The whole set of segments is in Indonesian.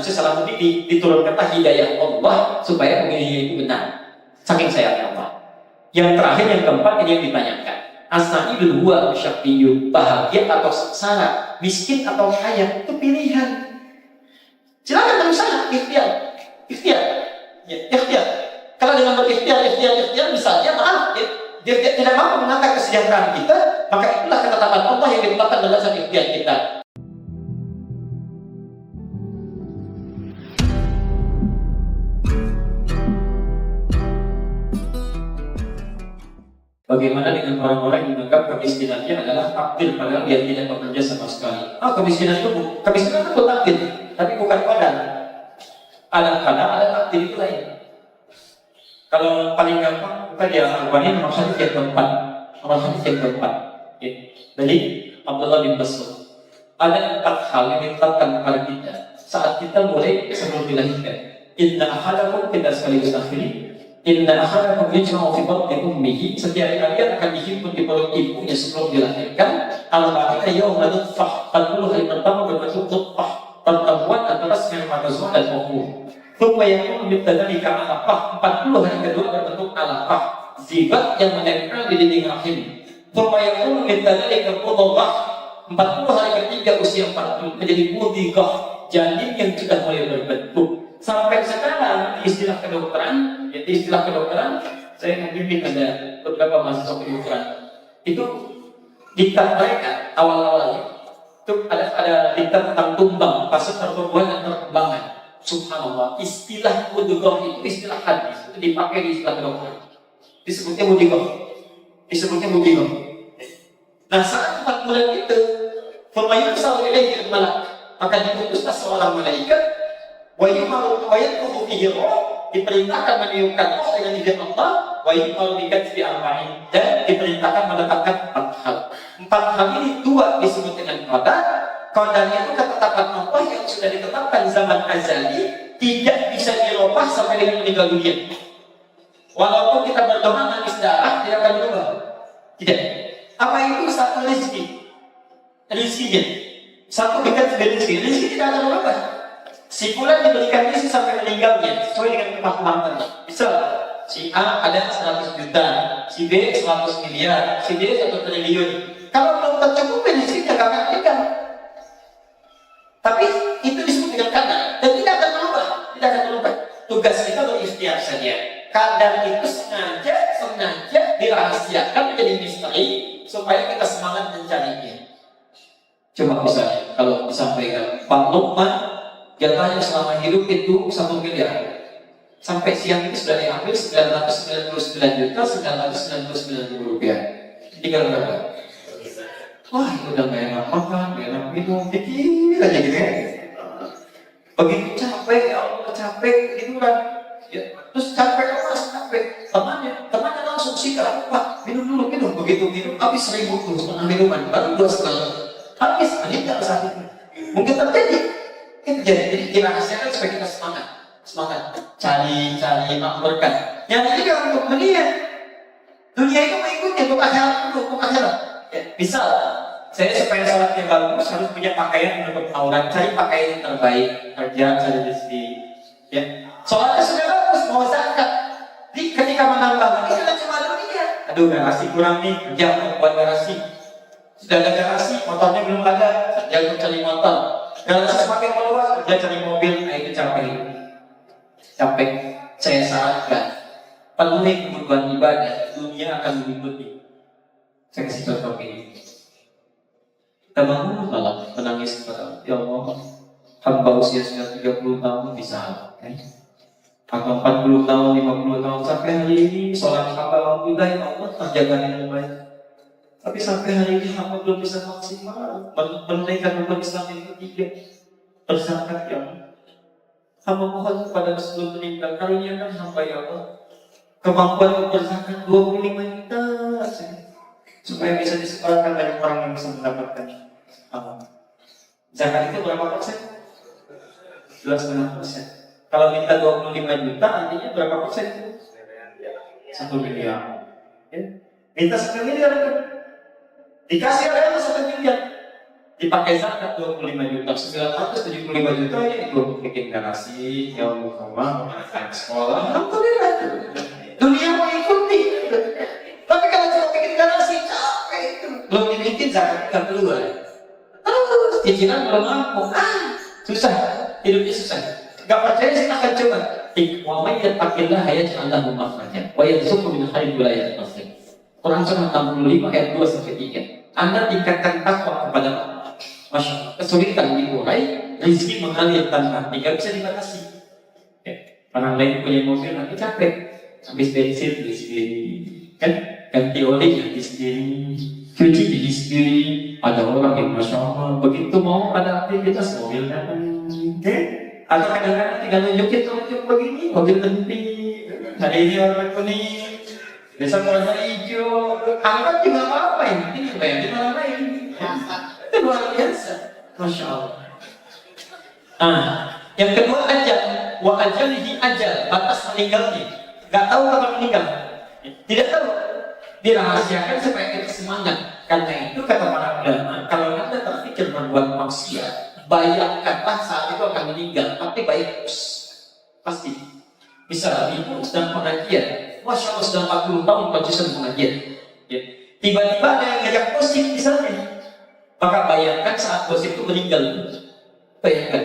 manusia salah memilih, diturunkan hidayah Allah supaya memilih itu benar. Saking sayangnya Allah. Yang terakhir, yang keempat, ini yang ditanyakan. As-sa'idul huwa musyaqqiyun, bahagia atau sengsara, miskin atau kaya, itu pilihan. Silakan berusaha, ikhtiar. Ya, ikhtiar. Kalau dengan berikhtiar, misalnya maaf, ya, dia tidak mampu menangkap kesejahteraan kita, maka itulah ketetapan Allah yang ditetapkan berdasarkan ikhtiar kita. Bagaimana dengan orang-orang yang menganggap kemiskinannya adalah takdir, padahal dia tidak bekerja sama sekali? Kemiskinan itu takdir, tapi bukan qadar. Ada qadar, ada takdir itu lain. Kalau paling gampang kita dia Al-Qur'an nomor hadis yang keempat. Dari Abdullah bin Mas'ud. Ada 4 hal yang ditetapkan kepada kita saat kita mulai sebelum dilahirkan. Inna ahadakum, kita sekaligus akhiri. Inna ahadakum yajma'u fi batni ummihi, setiap kalian akan dihimpun di perut ibunya sebelum dilahirkan. Al-Baqarah yawma nutfah, 40 hari pertama berbentuk nutfah, pertemuan antara spermatozoa dan ovum. Thumma yakunu bitadalika alaqah, 40 hari kedua berbentuk alaqah, zigot yang menempel di dinding rahim. Thumma yakunu bitadalika mudghah, 40 hari ketiga usia 40 menjadi mudghah, janin yang sudah mulai berbentuk. Sampai sekarang istilah kedokteran, saya memimpin ada beberapa mahasiswa kedokteran. Itu diktat mereka awal-awalnya itu ada diktat tentang tumbang, fase pertumbuhan dan perkembangan. Subhanallah, istilah mudghah itu istilah hadis, itu dipakai di istilah kedokteran. Disebutnya mudghah. Nah, saat 4 bulan itu, famayursal ilaihi malak, maka diutuslah seorang malaikat. Diperintahkan meniupkan roh dengan izin Allah, dan diperintahkan meletakkan 4 hal. 4 hal ini 2 disebut dengan qadar. Qadar itu ketetapan Allah yang sudah ditetapkan zaman azali, tidak bisa dirubah sampai dengan meninggal dunia. Walaupun kita berdoa nangis darah, tidak akan berubah. Tidak. Apa itu? Satu rezekinya. Satu dekat rezeki tidak akan berubah. Si fulan diberikan rezeki sampai meninggalnya sesuai dengan kemampuannya. Misal, si A ada 100 juta, si B 100 miliar, si D 1 triliun. Kalau belum tercukupi rezekinya gak akan meninggal. Tapi itu disebut dengan qadar dan tidak akan berubah. Tugas kita berikhtiar saja. Qadar itu sengaja dirahasiakan menjadi misteri supaya kita semangat mencarinya. Coba misalnya kalau disampaikan Pak Lukman jatahnya selama hidup itu 1 miliar. Sampai siang itu sudah diambil 999.999.000 rupiah. Tinggal berapa? Wah, itu udah gak enak makan, gak enak minum, pikir aja gitu ya. Begitu capek, ya Allah capek, gitu kan. Ya, terus capek. Temannya langsung sikat, Pak, minum dulu. Begitu minum, habis 1.000 tuh setengah minuman, baru 2,5. Habis, meninggal saat itu. Mungkin terjadi. Itu jadi dirahasiakan supaya kita semangat cari makmurkan. Yang ketiga untuk dunia itu mengikutnya untuk akhirat. Ya, misal saya supaya sholatnya bagus harus punya pakaian menutup aurat, cari pakaian yang terbaik, kerja cari rezeki. Ya, sholatnya sudah bagus, mau zakat. Ketika menambah ini kan cuma dunia. Aduh, garasi kurang nih, kerja untuk buat garasi. Sudah ada garasi, motornya belum ada, kerja untuk cari motor. Garasi semakin meluas, kerja cari mobil, itu capek. Saya sarankan penuhi kebutuhan ibadah, dunia akan mengikuti. Saya kasih contoh ini. Kita bangun malam menangis kepada ya Allah, hamba usia sudah 30 tahun bisa kan? Atau 40 tahun, 50 tahun sampai hari ini sholat hamba alhamdulillah ya Allah terjaga dengan baik. Tapi sampai hari ini hamba belum bisa maksimal menunaikan rukun Islam yang ketiga, berzakat ya Allah. Hamba mohon kepada sebelum meninggal karuniakan hamba ya Allah kemampuan untuk berzakat 25 juta supaya bisa disebarkan banyak orang yang bisa mendapatkan zakat itu berapa persen? 2,5%. Kalau minta 25 juta artinya berapa persen itu? 1 miliar. Ya. Minta 1 miliar kan? Dikasih oleh Allah 1 miliar. dipakai zakat 25 juta, 975 juta ya itu bikin garasi, yang rumah, sekolah, alhamdulillah. Dunia mau ikuti. Tapi kalau cuma bikin garasi capek itu, belum dibikin zakat nggak keluar. Terus cicilan belum mampu, susah, hidupnya susah. Gak percaya silahkan coba. Wa may yattaqillah yaj'al lahu makhraja wa yarzuqhu min haitsu la yahtasib. Quran surah 65 ayat 2 sampai 3. Anda tingkatkan takwa kepada Allah. Masya Allah, kesulitan diurai, rezeki mengalir tanpa henti, gak bisa dibatasi. Ya. Orang lain punya mobil nanti capek, habis bensin di sini, kan ganti oli di sini, cuci di sini. Ada orang yang masya Allah begitu mau ada aktivitas mobil datang, atau kadang-kadang tinggal nunjuk begini, mobil berhenti. Ada ini warna kuning, biasa warna hijau, angkat juga apa ini bayar di mana lain. Itu luar biasa, masya Allah. Yang kedua ajal, wa ajalihi ajal, batas meninggalnya. Gak tahu kapan meninggal, tidak tahu. Dirahasiakan supaya kita semangat. Karena itu kata para ulama, kalau Anda terpikir berbuat maksiat, bayangkanlah saat itu akan meninggal, tapi baik pasti. Misal ibu sedang pengajian, masya Allah sedang 40 tahun konsisten pengajian, ya. Tiba-tiba ada yang ngajak gosip misalnya, maka bayangkan saat gosip itu meninggal. Bayangkan,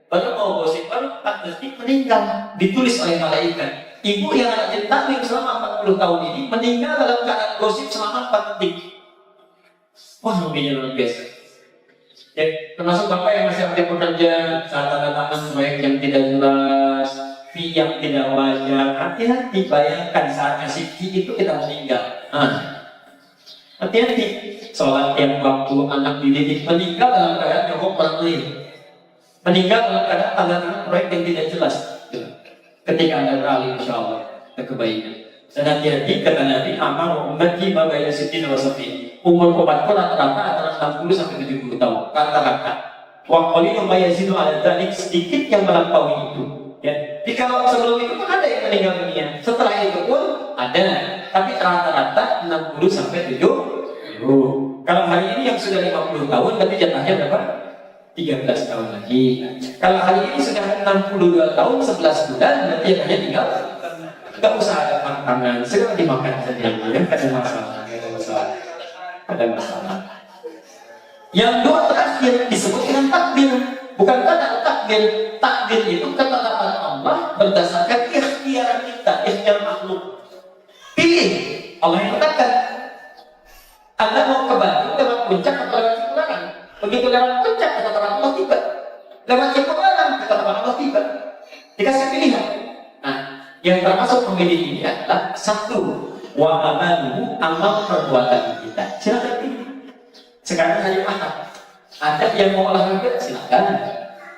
baru mau gosip, baru 4 detik meninggal, ditulis oleh malaikat. Ibu yang rajin taklim selama 40 tahun ini meninggal dalam keadaan gosip selama 4 detik. Wah, ruginya luar biasa. Ya, termasuk bapak yang masih aktif bekerja, saat tanda tangan proyek yang tidak jelas, fee yang tidak wajar, hati-hati. Bayangkan saat ngasih fee itu kita meninggal. Hati-hati. Sholat yang waktu anak dididik meninggal dalam keadaan nyokok orang lain, meninggal dalam keadaan tanda tangan proyek yang tidak jelas. Ketika Anda beralih, insya Allah kebaikan. Dan hati-hati kata Nabi, amal ummati ma baina sittina wa sab'in. Umur umatku rata-rata antara 60 sampai 70 tahun. Rata-rata. Wa qalilun ma yazidu 'ala dzalik, sedikit yang melampaui itu. Ya. Jadi kalau sebelum itu kan ada yang meninggal dunia. Setelah itu pun ada, tapi rata-rata 60 sampai 70. Kalau hari ini yang sudah 50 tahun berarti jatahnya berapa? 13 tahun lagi. Kalau hari ini sudah 62 tahun 11 bulan berarti hanya tinggal. Tidak usah ada makanan, segera dimakan saja, ya. Ada masalah. Yang dua terakhir disebut dengan takdir, bukan kata takdir. Takdir itu ketetapan Allah berdasarkan ikhtiar kita, ikhtiar makhluk. Pilih, Allah yang katakan. Anda mau ke Bandung lewat puncak atau lewat Cipularang? Begitu lewat puncak, ketetapan Allah tiba. Lewat Cipularang, ketetapan Allah tiba. Dikasih pilihan. Yang termasuk pemilih ini adalah satu, wa amaluhu, amal perbuatan kita. Silakan pilih. Sekarang hari Ahad, ada yang mau olahraga, silakan.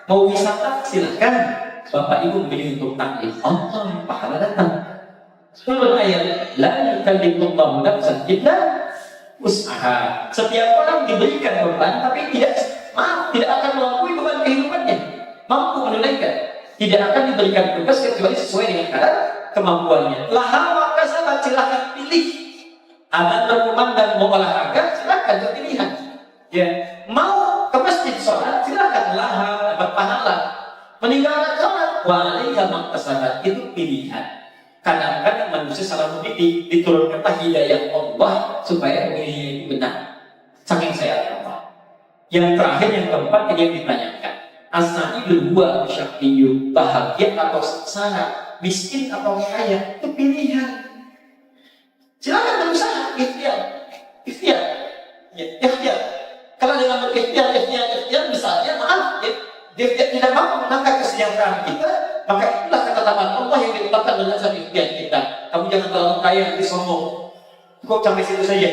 Mau wisata, silakan. Bapak Ibu memilih untuk taklim, Allah pahala datang. Turun ayat, la yukallifullahu nafsan illa wus'aha. Setiap orang diberikan beban, tapi tidak akan melampaui beban kehidupannya. Mampu menunaikan. Tidak akan diberikan tugas kecuali sesuai dengan kadar kemampuannya. Laha maka sahabat silahkan pilih. Anda berkumandang mau olahraga, silahkan berpilihan. Ya, mau ke masjid sholat, silahkan laha dapat pahala. Meninggalkan sholat, walaiya maka sahabat itu pilihan. Kadang-kadang manusia salah memilih, diturunkan hidayah Allah supaya memilih itu benar. Saking saya apa? Yang terakhir yang keempat ini yang ditanyakan. As-sa'idul huwa syaqiyyu, bahagia atau sengsara, miskin atau kaya, itu pilihan. Silakan berusaha, ikhtiar. Ya, ikhtiar. Kalau dalam berikhtiar, misalnya maaf, ya, dia tidak mampu menangkap kesejahteraan kita, maka itulah ketetapan Allah yang ditetapkan dengan dasar ikhtiar kita. Kamu jangan terlalu kaya nanti sombong. Cukup sampai situ saja.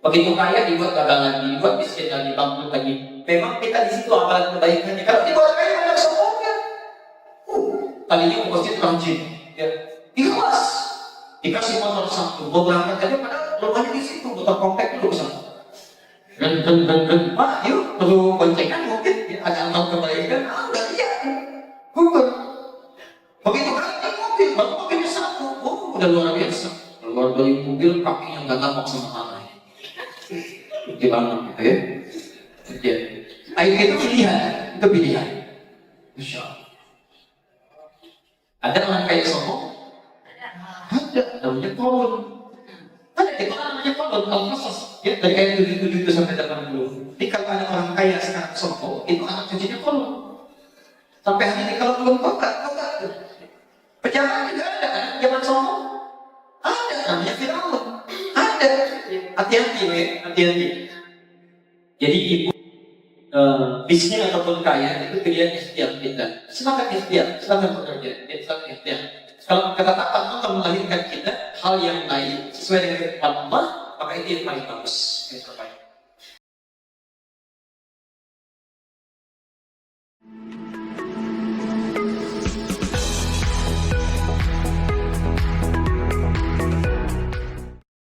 Begitu kaya dibuat dagangan, dibuat miskin lagi, bangkrut lagi. Memang kita di situ amalan kebaikannya. Kalau dibuat kaya banyak sombongnya. Kali ini masjid rajin, ya, ikhlas. Dikasih motor satu, mau berangkat aja padahal rumahnya di situ, motor kompak dulu sama. Dan Pak, yuk perlu boncengan mungkin, ya, ada amal kebaikan. Enggak lihat, bukan. Begitu berarti mobil, baru mobilnya satu, udah luar biasa. Keluar dari mobil kakinya nggak ngapak sama tanah. Gimana gitu ya? itu pilihan, itu pilihan. Insya Allah. Ada orang kaya sombong? Ada, namanya kolon. Ada di Quran namanya kolon, al-qasas. Ya, dari ayat 77 itu sampai 80. Jadi kalau ada orang kaya sekarang sombong, itu anak cucunya kolon. Sampai hari ini kalau belum tobat. Pejabat juga ada kan, pejabat sombong. Ada, namanya Firaun. Ada. Hati-hati, hati-hati. Jadi ibu bisnis ataupun kaya itu pilihan ikhtiar kita. Silakan ikhtiar, silakan bekerja, silakan ikhtiar. Kalau ketetapan Allah melahirkan kita hal yang baik sesuai dengan firman Allah, maka itu yang paling bagus, yang terbaik.